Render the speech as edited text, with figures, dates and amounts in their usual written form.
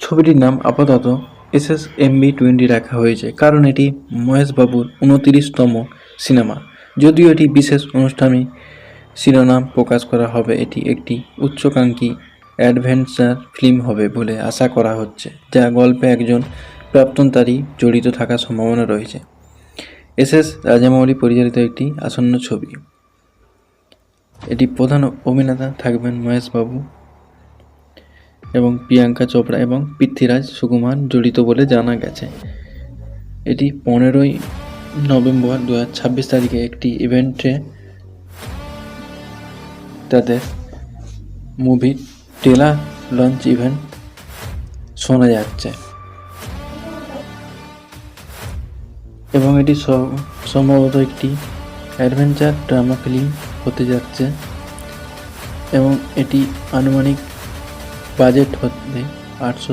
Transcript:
ছবিটির নাম আপাতত SSMB20 রাখা হয়েছে, কারণ এটি মহেশবাবুর 29তম সিনেমা। যদিও এটি বিশেষ অনুষ্ঠানে শিরোনাম প্রকাশ করা হবে, এটি একটি উচ্চাকাঙ্ক্ষী অ্যাডভেঞ্চার ফিল্ম হবে বলে আশা করা হচ্ছে, যা গল্পে একজন প্রাক্তনতারী জড়িত থাকার সম্ভাবনা রয়েছে। SS রাজামৌলি পরিচালিত একটি আসন্ন ছবি। এটি প্রধান অভিনেতা থাকবেন মহেশবাবু এবং প্রিয়াঙ্কা চোপড়া এবং পৃথ্বীরাজ সুকুমার জড়িত বলে জানা গেছে। এটি 15ই নভেম্বর 2026 তারিখে একটি ইভেন্টে তাদের মুভি ট্রেলার লঞ্চ ইভেন্ট শোনা যাচ্ছে এবং এটি সম্ভবত একটি অ্যাডভেঞ্চার ড্রামা ফিল্ম হতে যাচ্ছে এবং এটি আনুমানিক বাজেট হবে 800